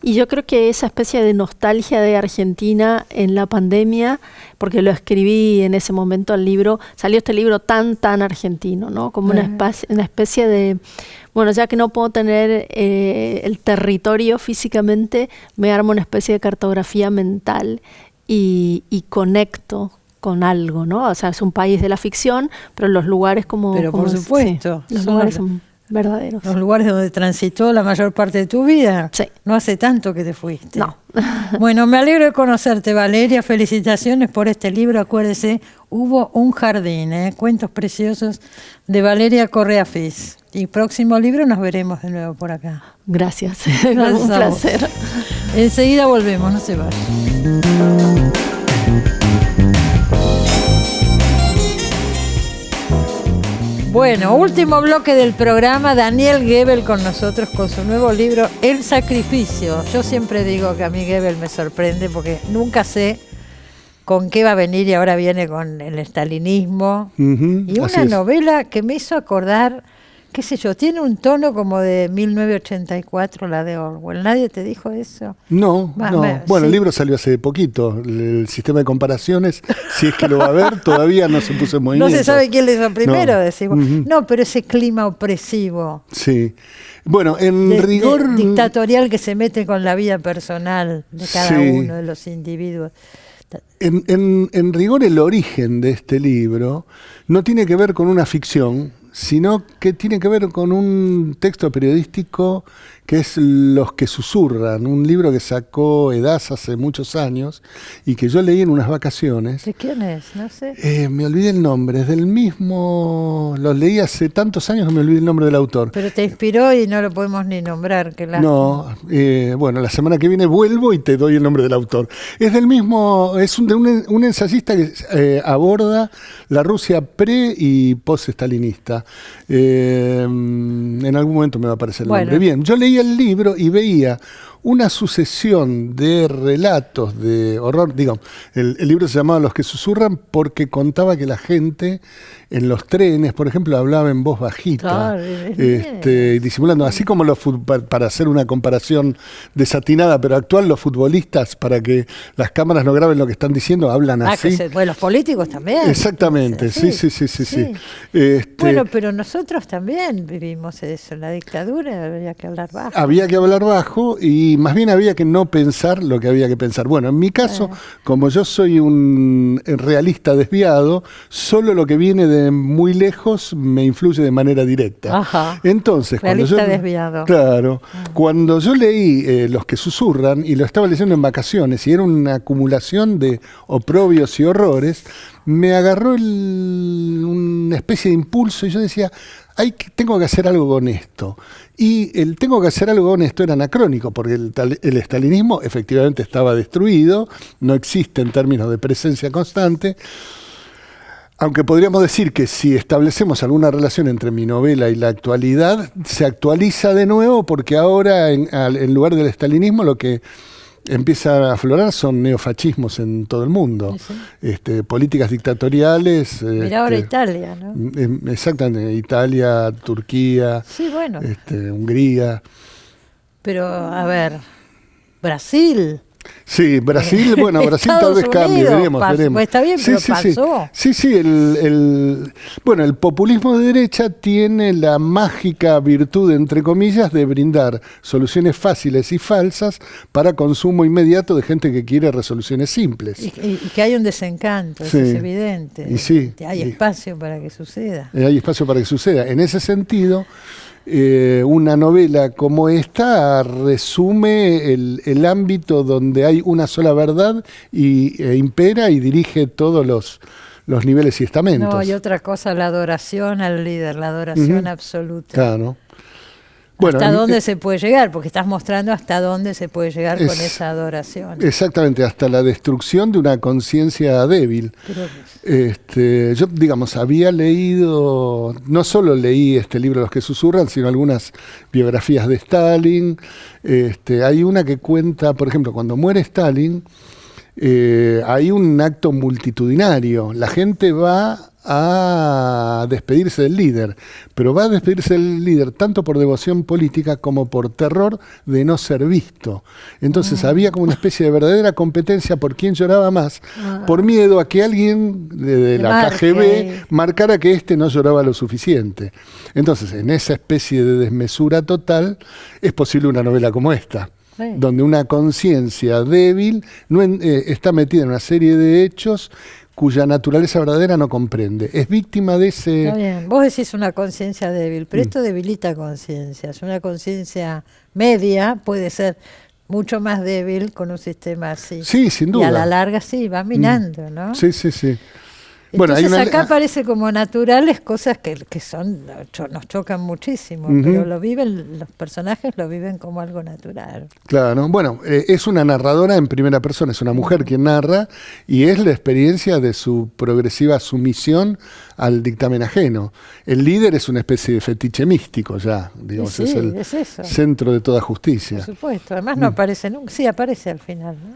y yo creo que esa especie de nostalgia de Argentina en la pandemia, porque lo escribí en ese momento el libro, salió este libro tan argentino, ¿no? Como una especie de... Bueno, ya que no puedo tener el territorio físicamente, me armo una especie de cartografía mental y conecto con algo, ¿no? O sea, es un país de la ficción, pero los lugares como... Pero por supuesto. Sí, los lugares son verdaderos. Los lugares donde transitó la mayor parte de tu vida. Sí. No hace tanto que te fuiste. No. Bueno, me alegro de conocerte, Valeria. Felicitaciones por este libro. Acuérdese, Hubo un jardín, Cuentos preciosos de Valeria Correa Fis. Y próximo libro nos veremos de nuevo por acá. Gracias. Un placer. Enseguida volvemos, no se vayan. Bueno, último bloque del programa, Daniel Goebel con nosotros con su nuevo libro, El Sacrificio. Yo siempre digo que a mí Goebel me sorprende porque nunca sé con qué va a venir y ahora viene con el estalinismo. Y una novela que me hizo acordar, qué sé yo, tiene un tono como de 1984, la de Orwell. ¿Nadie te dijo eso? No. Bueno, sí. El libro salió hace poquito. El sistema de comparaciones, si es que lo va a ver, todavía no se puso en movimiento. No se sabe quién le hizo primero, decimos. No, pero ese clima opresivo. Sí. Bueno, en rigor... dictatorial que se mete con la vida personal de cada uno de los individuos. En rigor, el origen de este libro no tiene que ver con una ficción, sino que tiene que ver con un texto periodístico que es Los que susurran, un libro que sacó Edaz hace muchos años y que yo leí en unas vacaciones. ¿De quién es? No sé. Me olvidé el nombre, es del mismo... Los leí hace tantos años que me olvidé el nombre del autor. Pero te inspiró y no lo podemos ni nombrar. No, bueno, la semana que viene vuelvo y te doy el nombre del autor. Es del mismo, es de un ensayista que aborda la Rusia pre y post-estalinista. En algún momento me va a aparecer el nombre. Bien, yo leí el libro y veía una sucesión de relatos de horror. Digamos, el libro se llamaba Los que susurran porque contaba que la gente en los trenes, por ejemplo, hablaba en voz bajita, disimulando, así como para hacer una comparación desatinada, pero actual, los futbolistas, para que las cámaras no graben lo que están diciendo, hablan así. Los políticos también. Exactamente, sí. Bueno, pero nosotros también vivimos eso, en la dictadura había que hablar bajo. Había que hablar bajo y más bien había que no pensar lo que había que pensar. Bueno, en mi caso, como yo soy un realista desviado, solo lo que viene de muy lejos me influye de manera directa. Ajá. Entonces, realista desviado. Claro. Cuando yo leí Los que susurran, y lo estaba leyendo en vacaciones, y era una acumulación de oprobios y horrores, me agarró una especie de impulso y yo decía, tengo que hacer algo con esto. Y el tengo que hacer algo con esto era anacrónico, porque el estalinismo efectivamente estaba destruido, no existe en términos de presencia constante, aunque podríamos decir que si establecemos alguna relación entre mi novela y la actualidad, se actualiza de nuevo, porque ahora en lugar del estalinismo lo que empieza a aflorar son neofascismos en todo el mundo. Sí. Políticas dictatoriales. Mira ahora Italia, ¿no? Exactamente, Italia, Turquía, Hungría. Pero, a ver, Brasil. Sí, Brasil, bueno, Brasil tal vez cambie, veremos. Está bien, pero pasó. Sí, el populismo de derecha tiene la mágica virtud, entre comillas, de brindar soluciones fáciles y falsas para consumo inmediato de gente que quiere resoluciones simples. Y que hay un desencanto, eso es evidente. Y sí. Hay espacio para que suceda. Hay espacio para que suceda. En ese sentido... una novela como esta resume el ámbito donde hay una sola verdad e impera y dirige todos los niveles y estamentos. No, y otra cosa, la adoración al líder, la adoración absoluta. Claro. Bueno, ¿hasta dónde se puede llegar? Porque estás mostrando hasta dónde se puede llegar con esa adoración. Exactamente, hasta la destrucción de una conciencia débil. Yo, digamos, había leído, no solo leí este libro Los que susurran, sino algunas biografías de Stalin. Hay una que cuenta, por ejemplo, cuando muere Stalin, hay un acto multitudinario. La gente va a despedirse del líder, pero va a despedirse del líder tanto por devoción política como por terror de no ser visto. Entonces había como una especie de verdadera competencia por quién lloraba más, por miedo a que alguien de la KGB marcara que no lloraba lo suficiente. Entonces, en esa especie de desmesura total, es posible una novela como esta. Sí. Donde una conciencia débil está metida en una serie de hechos cuya naturaleza verdadera no comprende. Es víctima de ese... Está bien. Vos decís una conciencia débil, pero esto debilita conciencias. Una conciencia media puede ser mucho más débil con un sistema así. Sí, sin duda. Y a la larga sí, va minando, ¿no? Sí, sí, sí. Entonces acá parece como naturales cosas que nos chocan muchísimo, pero los personajes lo viven como algo natural. Claro, bueno, es una narradora en primera persona, es una mujer quien narra y es la experiencia de su progresiva sumisión al dictamen ajeno. El líder es una especie de fetiche místico ya, digamos, sí, es el centro de toda justicia. Por supuesto, además no aparece nunca, sí aparece al final, ¿no?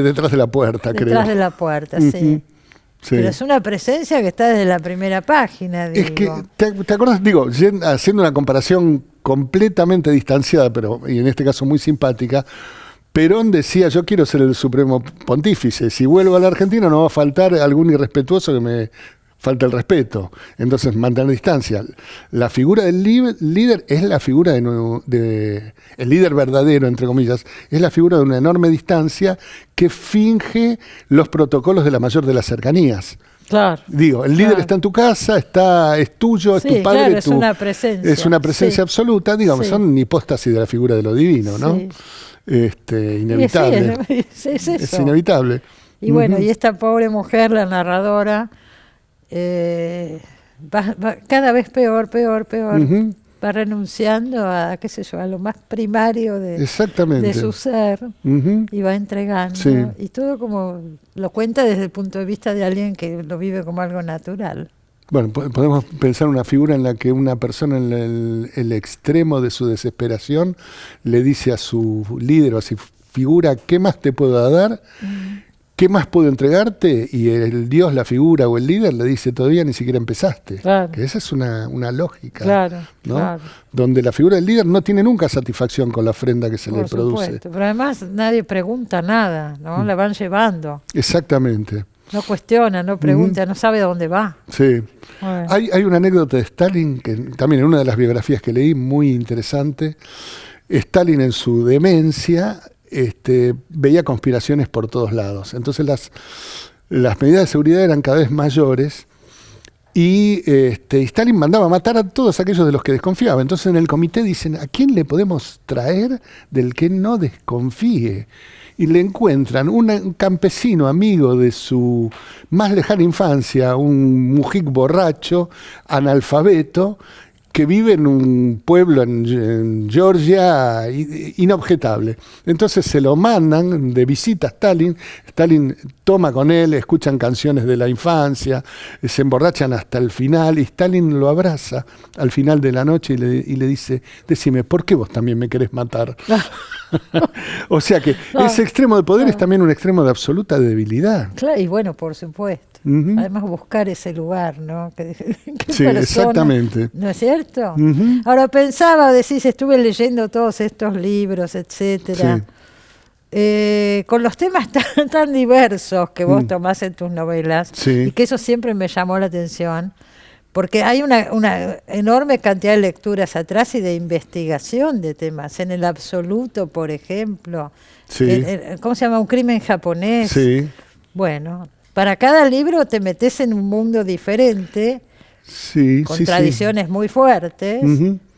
Detrás de la puerta, creo. Detrás de la puerta, sí. Sí. Pero es una presencia que está desde la primera página. Digo. Es que, ¿te acuerdas? Digo, haciendo una comparación completamente distanciada, pero y en este caso muy simpática, Perón decía, yo quiero ser el supremo pontífice, si vuelvo a la Argentina no va a faltar algún irrespetuoso que me falta el respeto, entonces mantener distancia. La figura del líder es la figura de el líder verdadero, entre comillas, es la figura de una enorme distancia que finge los protocolos de la mayor de las cercanías. Claro. Digo, el líder está en tu casa, es tuyo, es tu padre. Claro, es una presencia. Es una presencia absoluta, digamos, son hipóstasis de la figura de lo divino, ¿no? Sí. Inevitable. Es eso. Es inevitable. Y bueno, y esta pobre mujer, la narradora, va cada vez peor. Va renunciando a, qué sé yo, a lo más primario de su ser y va entregando. Sí. Y todo como lo cuenta desde el punto de vista de alguien que lo vive como algo natural. Bueno, podemos pensar una figura en la que una persona en el extremo de su desesperación le dice a su líder o a su figura, ¿qué más te puedo dar? ¿Qué más puedo entregarte? Y el Dios, la figura o el líder le dice, todavía ni siquiera empezaste. Claro. Que esa es una lógica. Claro, ¿no? Claro. Donde la figura del líder no tiene nunca satisfacción con la ofrenda que se le produce. Supuesto. Pero además nadie pregunta nada, ¿no? La van llevando. Exactamente. No cuestiona, no pregunta, no sabe dónde va. Sí. Bueno. Hay una anécdota de Stalin, que también en una de las biografías que leí, muy interesante. Stalin en su demencia veía conspiraciones por todos lados. Entonces las medidas de seguridad eran cada vez mayores y Stalin mandaba a matar a todos aquellos de los que desconfiaba. Entonces en el comité dicen, ¿a quién le podemos traer del que no desconfíe? Y le encuentran un campesino amigo de su más lejana infancia, un mujik borracho, analfabeto, que vive en un pueblo en Georgia inobjetable. Entonces se lo mandan de visita a Stalin. Stalin toma con él, escuchan canciones de la infancia, se emborrachan hasta el final y Stalin lo abraza al final de la noche y le dice, decime, ¿por qué vos también me querés matar? O sea que ese extremo de poder es también un extremo de absoluta debilidad. Claro, y bueno, por supuesto. Además buscar ese lugar, ¿no? Sí, persona, exactamente. ¿No es cierto? Ahora pensaba, decís, estuve leyendo todos estos libros, etcétera, con los temas tan diversos que vos tomás en tus novelas, y que eso siempre me llamó la atención, porque hay una enorme cantidad de lecturas atrás y de investigación de temas. En el absoluto, por ejemplo, ¿cómo se llama? Un crimen japonés. Sí. Bueno, para cada libro te metes en un mundo diferente, con tradiciones muy fuertes,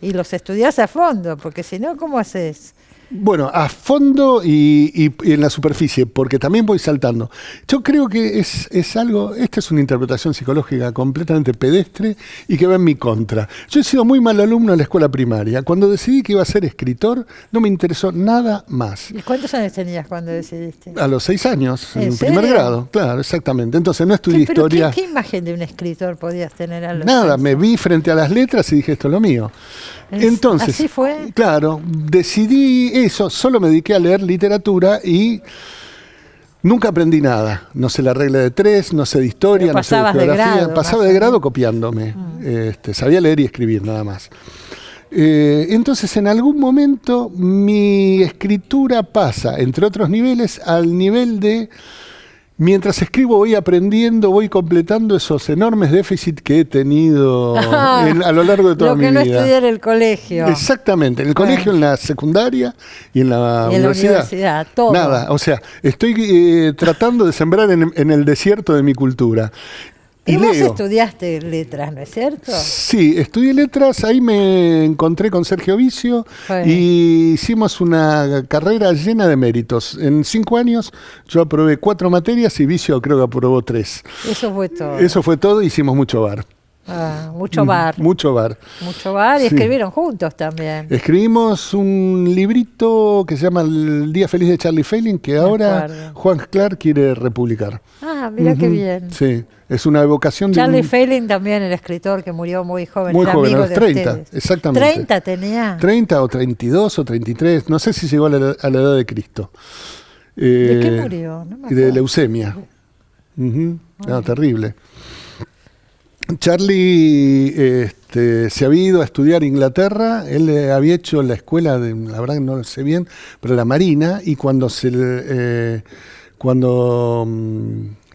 y los estudias a fondo, porque si no, ¿cómo haces? Bueno, a fondo y en la superficie, porque también voy saltando. Yo creo que es algo, esta es una interpretación psicológica completamente pedestre y que va en mi contra. Yo he sido muy mal alumno en la escuela primaria. Cuando decidí que iba a ser escritor, no me interesó nada más. ¿Y cuántos años tenías cuando decidiste? A los 6 años, ¿En en primer serio? grado, claro, exactamente. Entonces no estudié Pero historia. ¿qué imagen de un escritor podías tener a los Nada, 6? me vi frente a las letras y dije, esto es lo mío. Entonces, ¿así fue? Claro, decidí eso, solo me dediqué a leer literatura y nunca aprendí nada. No sé la regla de 3, no sé de historia, Pero no sé de pasabas de geografía. grado, Pasaba más de o grado menos. copiándome. Sabía leer y escribir nada más. Entonces, en algún momento, mi escritura pasa, entre otros niveles, al nivel de... Mientras escribo voy aprendiendo, voy completando esos enormes déficits que he tenido a lo largo de toda mi vida. Lo que no estudié en el colegio. Exactamente, en el colegio, en la secundaria y en la Y en la universidad. universidad, todo. Nada, o sea, estoy tratando de sembrar en el desierto de mi cultura. Y vos leo. estudiaste letras, ¿no es cierto? Sí, estudié letras, ahí me encontré con Sergio Vicio Bueno. y hicimos una carrera llena de méritos. En 5 años yo aprobé 4 materias y Vicio creo que aprobó 3. Eso fue todo. Eso fue todo, hicimos mucho bar. Mucho bar. Mucho bar. Mucho bar y Sí. escribieron juntos también. Escribimos un librito que se llama El Día Feliz de Charlie Failing, que ahora acuerdo. Juan Clark quiere republicar. Mira qué Ujú. bien. Sí, es una evocación de Charlie un... Failing también, el escritor que murió muy joven. Muy era joven, a amigo los de 30, ustedes. exactamente. 30 tenía. 30 o 32 o 33, no sé si llegó a la edad de Cristo. ¿De qué murió? No me De acuerdo. leucemia. Ujú. No, terrible. Charlie se había ido a estudiar a Inglaterra, él había hecho la escuela, la verdad que no lo sé bien, pero la Marina, y cuando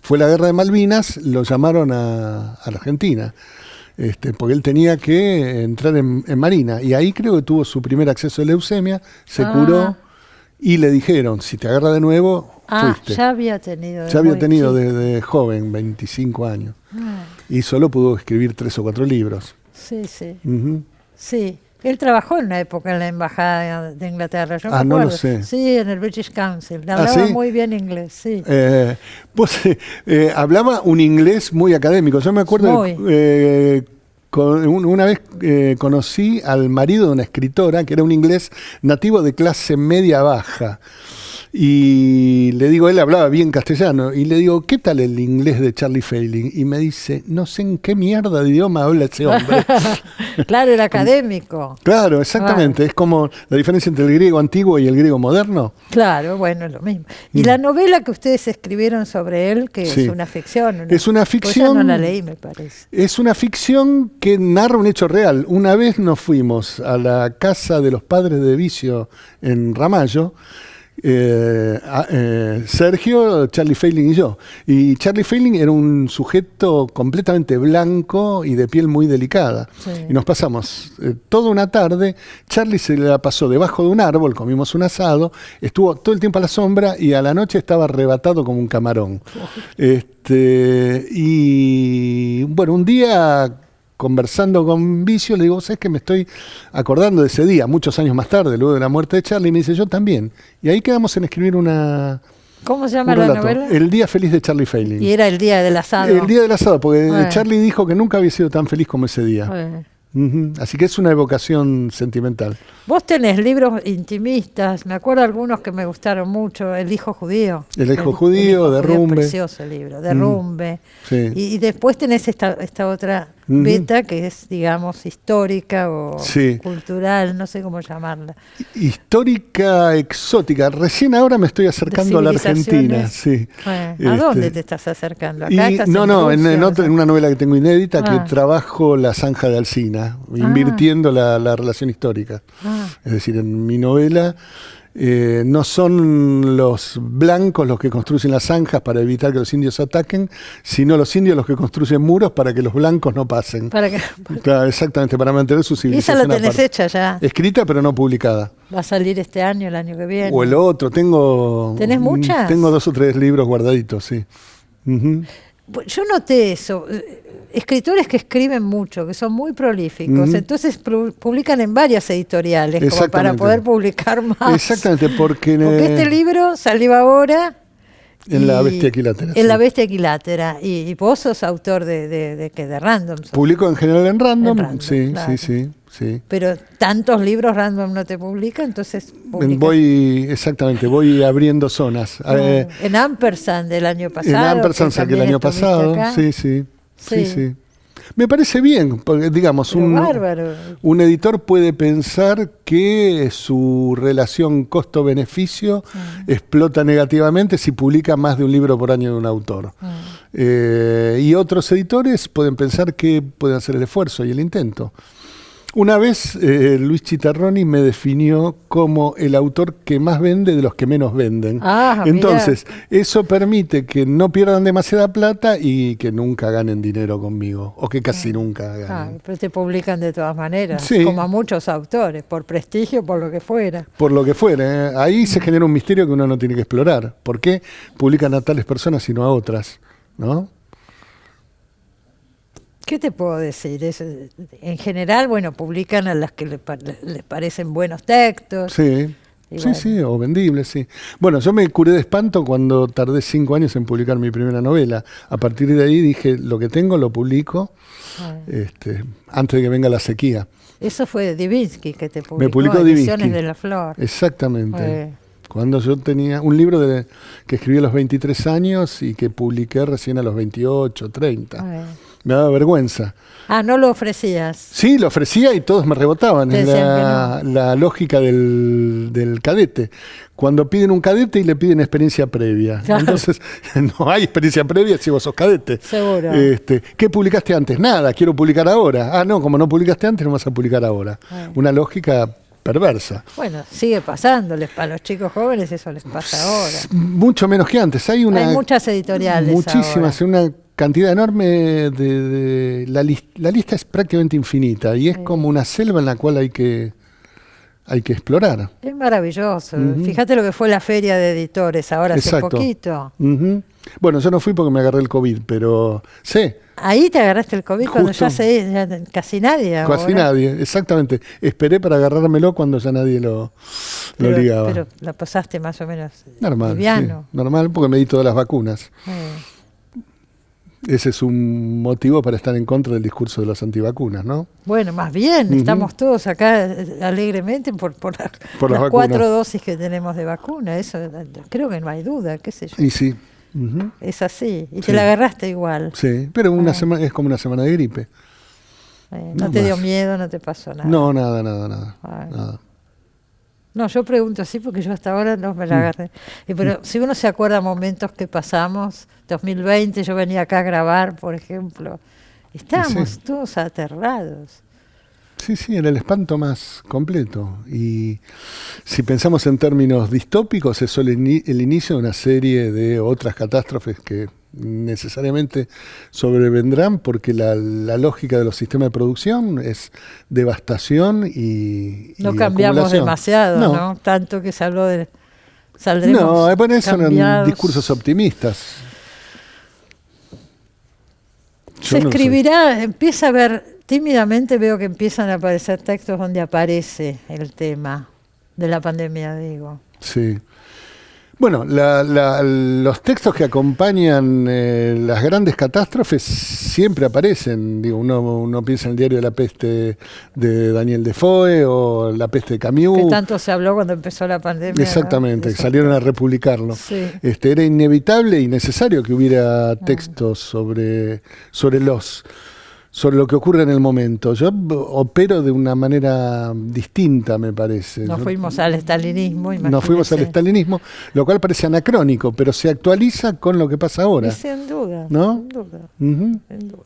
fue la guerra de Malvinas, lo llamaron a la Argentina. Porque él tenía que entrar en Marina, y ahí creo que tuvo su primer acceso de leucemia, se curó, y le dijeron, si te agarra de nuevo, fuiste. Ya había tenido. Ya había muy tenido chico. desde joven, 25 años, Ah, y solo pudo escribir 3 o 4 libros. sí, sí. Ujú. Sí. Él trabajó en una época en la embajada de Inglaterra. Yo me Ah, no lo acuerdo. sé. Sí, en el British Council. Hablaba ¿sí? muy bien inglés, sí. Pues hablaba un inglés muy académico. Yo me acuerdo Muy. una vez conocí al marido de una escritora que era un inglés nativo de clase media baja. Y le digo, él hablaba bien castellano, y le digo, ¿qué tal el inglés de Charlie Failing? Y me dice, no sé en qué mierda de idioma habla ese hombre. Claro, era académico. Claro, exactamente. Es como la diferencia entre el griego antiguo y el griego moderno. Claro, bueno, es lo mismo. Y la novela que ustedes escribieron sobre él, que Sí. es una ficción. Es una Pues ficción. ya no la leí, me parece. Es una ficción que narra un hecho real. Una vez nos fuimos a la casa de los padres de Vicio en Ramallo, Sergio, Charlie Failing y yo. Y Charlie Failing era un sujeto completamente blanco y de piel muy delicada. Sí. Y nos pasamos toda una tarde. Charlie se la pasó debajo de un árbol, comimos un asado, estuvo todo el tiempo a la sombra y a la noche estaba arrebatado como un camarón. Y bueno, un día, conversando con Vicio, le digo, ¿sabes que me estoy acordando de ese día, muchos años más tarde, luego de la muerte de Charlie? Y me dice, yo también. Y ahí quedamos en escribir ¿Cómo se llama un la relato. novela? El Día Feliz de Charlie Failing. Y era el día del asado. El día del asado, porque Bueno. Charlie dijo que nunca había sido tan feliz como ese día. Bueno. Ujú. Así que es una evocación sentimental. Vos tenés libros intimistas, me acuerdo algunos que me gustaron mucho, El hijo judío. El hijo judío, Derrumbe. Precioso el libro, Derrumbe. Sí. Y después tenés esta otra Ujú. beta que es, digamos, histórica o Sí. cultural, no sé cómo llamarla. Histórica, exótica. Recién ahora me estoy acercando a la Argentina. Sí. Bueno, ¿a dónde te estás acercando? ¿Acá Y, estás no, en Rusia? una novela que tengo inédita, Ah. que trabajo la zanja de Alsina, invirtiendo la relación histórica. Ah. Es decir, en mi novela no son los blancos los que construyen las zanjas para evitar que los indios ataquen, sino los indios los que construyen muros para que los blancos no pasen. Para que, Claro, exactamente, para mantener su esa civilización la tenés aparte. hecha ya. Escrita pero no publicada. Va a salir este año, el año que viene. O el otro, ¿Tenés muchas? Tengo 2 o 3 libros guardaditos, sí. Ujú. Yo noté eso. Escritores que escriben mucho, que son muy prolíficos, entonces publican en varias editoriales como para poder publicar más. Exactamente, porque este libro salió ahora en La Bestia Equilátera. En La Bestia Equilátera. Y vos sos autor de Random. Publico en general en Random, sí, claro. sí. Pero tantos libros Random no te publica, entonces voy abriendo zonas. En Ampersand del año pasado. En Ampersand saqué el año pasado, sí. Me parece bien, porque digamos, un editor puede pensar que su relación costo-beneficio explota negativamente si publica más de un libro por año de un autor. Y otros editores pueden pensar que pueden hacer el esfuerzo y el intento. Una vez Luis Chitarroni me definió como el autor que más vende de los que menos venden. Entonces, eso permite que no pierdan demasiada plata y que nunca ganen dinero conmigo, o que casi nunca ganen. Pero te publican de todas maneras, sí, como a muchos autores, por prestigio, por lo que fuera. Por lo que fuera. Ahí se genera un misterio que uno no tiene que explorar. ¿Por qué publican a tales personas y no a otras? ¿No? ¿Qué te puedo decir? En general, bueno, publican a las que les parecen buenos textos. Sí, o vendibles, sí. Bueno, yo me curé de espanto cuando tardé 5 años en publicar mi primera novela. A partir de ahí dije, lo que tengo lo publico antes de que venga la sequía. Eso fue Divinsky que te publicó. Me publicó Ediciones Divinsky. de la Flor. Exactamente. Cuando yo tenía un libro que escribí a los 23 años y que publiqué recién a los 28, 30. Me daba vergüenza. ¿No lo ofrecías? Sí, lo ofrecía y todos me rebotaban. Es la lógica del cadete. Cuando piden un cadete y le piden experiencia previa. Claro. Entonces, no hay experiencia previa si vos sos cadete. Seguro. ¿Qué publicaste antes? Nada, quiero publicar ahora. No, como no publicaste antes, no vas a publicar ahora. Una lógica perversa. Bueno, sigue pasándoles. Para los chicos jóvenes eso les pasa ahora. Mucho menos que antes. Hay muchas editoriales. Muchísimas, una cantidad enorme de la lista es prácticamente infinita y es como una selva en la cual hay que explorar. Es maravilloso. Fíjate lo que fue la feria de editores ahora. Exacto. Hace poquito. Bueno, yo no fui porque me agarré el COVID, pero sí. Ahí te agarraste el COVID cuando ya casi nadie. Casi nadie, exactamente. Esperé para agarrármelo cuando ya nadie lo ligaba. Pero la pasaste más o menos normal, liviano. Sí, normal, porque me di todas las vacunas. Ese es un motivo para estar en contra del discurso de los antivacunas, ¿no? Bueno, más bien, estamos todos acá alegremente por las 4 dosis que tenemos de vacuna. Eso creo que no hay duda, qué sé yo. Y sí. Es así, y te la agarraste igual. Sí, pero es como una semana de gripe. No te dio miedo, no te pasó nada. No, nada. No, yo pregunto así porque yo hasta ahora no me la agarré. Pero si uno se acuerda momentos que pasamos, 2020 yo venía acá a grabar, por ejemplo, estábamos todos aterrados. Sí, era el espanto más completo. Y si pensamos en términos distópicos, es solo el inicio de una serie de otras catástrofes que necesariamente sobrevendrán, porque la lógica de los sistemas de producción es devastación y no cambiamos demasiado, ¿no? Tanto que se habló de saldremos no, bueno, eso cambiados. Eran discursos optimistas. Se escribirá, empieza a ver, tímidamente veo que empiezan a aparecer textos donde aparece el tema de la pandemia, digo. Sí. Bueno, los textos que acompañan las grandes catástrofes siempre aparecen. Digo, uno piensa en el diario de la peste de Daniel Defoe o La peste de Camus. Que tanto se habló cuando empezó la pandemia. Exactamente, ¿no? Salieron a republicarlo. Sí. Era inevitable y necesario que hubiera textos sobre lo que ocurre en el momento. Yo opero de una manera distinta, me parece. Nos fuimos al estalinismo, imagínese. Nos fuimos al estalinismo, lo cual parece anacrónico, pero se actualiza con lo que pasa ahora. Sin duda, ¿no? Sin duda, sin duda.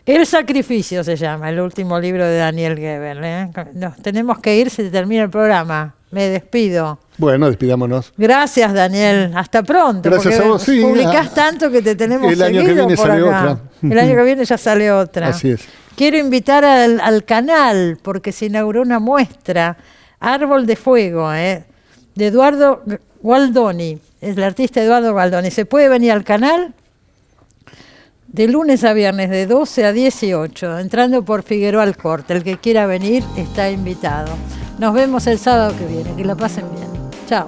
El sacrificio se llama, el último libro de Daniel Goebel. Nos tenemos que ir, se termina el programa. Me despido. Bueno, despidámonos. Gracias, Daniel. Hasta pronto. Gracias a vos, sí. Publicás tanto que te tenemos el año que viene por sale acá. otra. El año que viene ya sale otra. Así es. Quiero invitar al canal, porque se inauguró una muestra, Árbol de Fuego, de Eduardo Gualdoni. Es el artista Eduardo Gualdoni. ¿Se puede venir al canal? de lunes a viernes de 12 a 18, entrando por Figueroa Alcorta. El que quiera venir está invitado. Nos vemos el sábado que viene. Que la pasen bien. Chao.